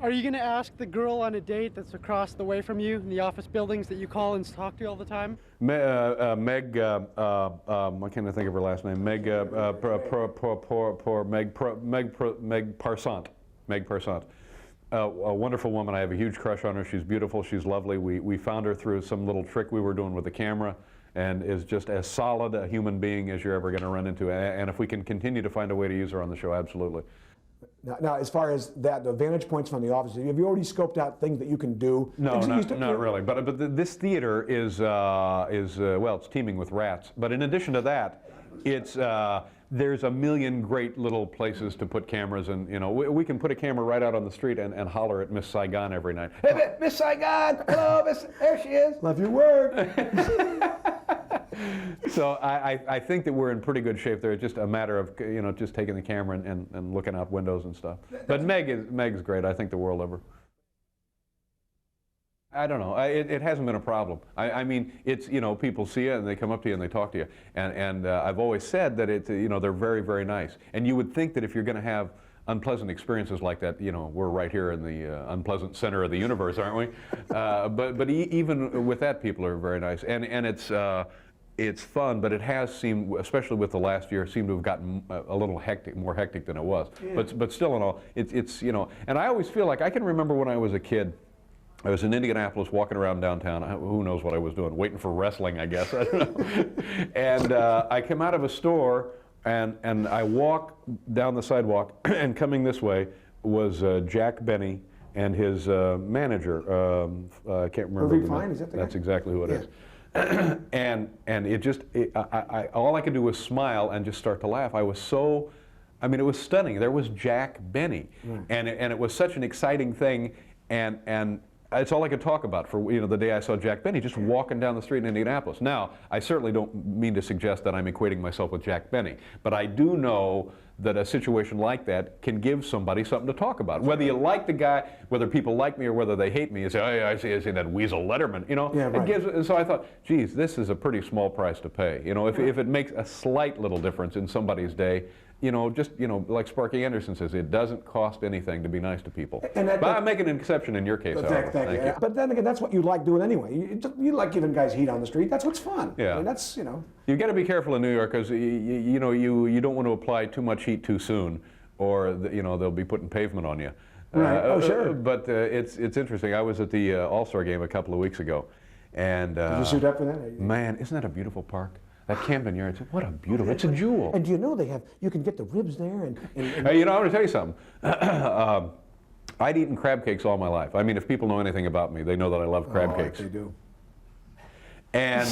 Are you going to ask the girl on a date that's across the way from you in the office buildings that you call and talk to all the time? Meg, I can't think of her last name. Meg, Meg Parsant. Meg Parsant. A wonderful woman. I have a huge crush on her. She's beautiful. She's lovely. We found her through some little trick we were doing with the camera, and is just as solid a human being as you're ever going to run into. And if we can continue to find a way to use her on the show, absolutely. Now, as far as that, the vantage points from the office, have you already scoped out things that you can do? No, not really. But this theater is well, it's teeming with rats. But in addition to that, it's there's a million great little places to put cameras, and you know we can put a camera right out on the street and holler at Miss Saigon every night. Hey, Miss Saigon! Hello, Miss. There she is. Love your work. So I think that we're in pretty good shape there. It's just a matter of just taking the camera and looking out windows and stuff. But Meg's great. I think the world of her. I don't know. It hasn't been a problem. I mean, it's people see you and they come up to you and they talk to you. And I've always said that they're very, very nice. And you would think that if you're going to have unpleasant experiences like that, we're right here in the unpleasant center of the universe, aren't we? But even with that, people are very nice. And it's fun, but it has seemed, especially with the last year, seemed to have gotten a little more hectic than it was. Yeah. But still in all, it's and I always feel like I can remember when I was a kid. I was in Indianapolis walking around downtown. Who knows what I was doing? Waiting for wrestling, I guess. I don't know. And I come out of a store and I walk down the sidewalk, and coming this way was Jack Benny and his manager. I can't remember. Irving Fine, is that the guy? That's exactly who it is. And it just, all I could do was smile and just start to laugh. I was so, I mean, it was stunning. There was Jack Benny, and it was such an exciting thing, and it's all I could talk about for the day I saw Jack Benny, just walking down the street in Indianapolis. Now, I certainly don't mean to suggest that I'm equating myself with Jack Benny, but I do know that a situation like that can give somebody something to talk about. Whether you like the guy, whether people like me or whether they hate me, you say, oh yeah, I see that weasel Letterman, Yeah, right. It gives, so I thought, geez, this is a pretty small price to pay. If it makes a slight little difference in somebody's day, just, like Sparky Anderson says, it doesn't cost anything to be nice to people. But I'm making an exception in your case, however. Thank you. But then again, that's what you like doing anyway. You like giving guys heat on the street. That's what's fun. Yeah. I mean, that's, You've got to be careful in New York because, you don't want to apply too much heat too soon, or, they'll be putting pavement on you. Right. Oh, sure. But it's interesting. I was at the All-Star game a couple of weeks ago. And, did you suit up for that? Man, isn't that a beautiful park? That Camden Yards, what a beautiful, it's a jewel. And do you know you can get the ribs there and Hey, I want to tell you something. I'd eaten crab cakes all my life. I mean, if people know anything about me, they know that I love crab cakes. They do. And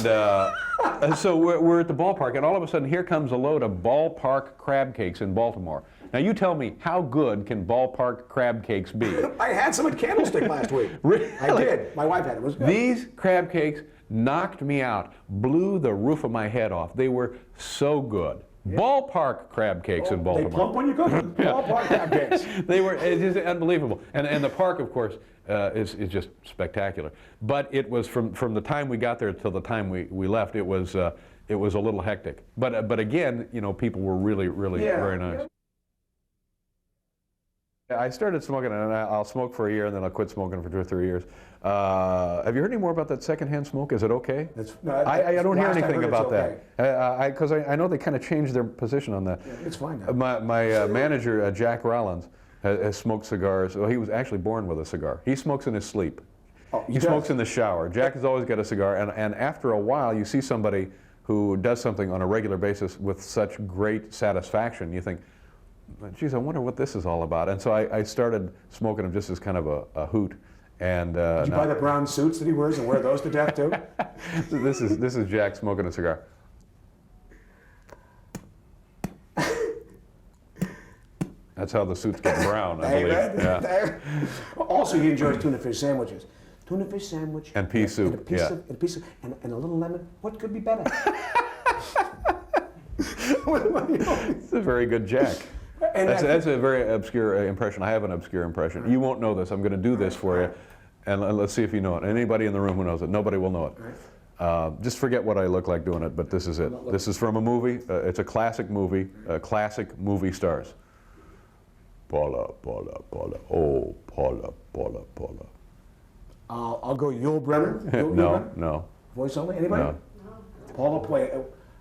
so we're at the ballpark, and all of a sudden here comes a load of ballpark crab cakes in Baltimore. Now you tell me, how good can ballpark crab cakes be? I had some at Candlestick last week. Really? I did. My wife had it. It was good. These crab cakes knocked me out, blew the roof of my head off. They were so good. Yeah. Ballpark crab cakes in Baltimore. They plump when you cook them. Ballpark crab cakes. It's just unbelievable. And the park, of course, is just spectacular. But it was from the time we got there till the time we left, it was a little hectic. But again, people were really very nice. I started smoking, and I'll smoke for a year, and then I'll quit smoking for 2 or 3 years. Have you heard any more about that secondhand smoke? Is it okay? I don't hear anything about that. Because I know they kind of changed their position on that. Yeah, it's fine now. My manager, Jack Rollins, has smoked cigars. Well, he was actually born with a cigar. He smokes in his sleep. Oh, he smokes in the shower. Jack has always got a cigar, and after a while, you see somebody who does something on a regular basis with such great satisfaction, you think, geez, I wonder what this is all about. And so I started smoking them just as kind of a hoot. And did you buy the brown suits that he wears and wear those to death too? This is Jack smoking a cigar. That's how the suits get brown, I believe. Yeah. Also, he enjoys tuna fish sandwiches. Tuna fish sandwich. And pea soup. And a little lemon. What could be better? It's a very good Jack. That's a very obscure impression. I have an obscure impression. You won't know this. I'm going to do this for you, and let's see if you know it. Anybody in the room who knows it, nobody will know it. Just forget what I look like doing it, but this is it. This is from a movie. It's a classic movie, classic movie stars. Paula, Paula, Paula, oh, Paula. Paula, Paula, Paula. I'll go Yul Brynner. No. Voice only? Anybody? No. Paula play.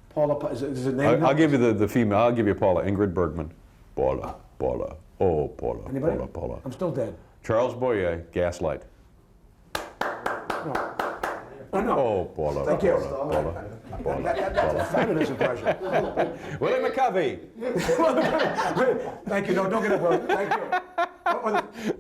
Paula, is it name? I'll give you the female. I'll give you Paula. Ingrid Bergman. Paula, Paula. Oh, Paula, Anybody? Paula, Paula. I'm still dead. Charles Boyer, Gaslight. No. No. Oh, Paula. Thank you. Paula, Paula, That's a fabulous impression. Willie McCovey. Thank you. No, don't get up. Thank you.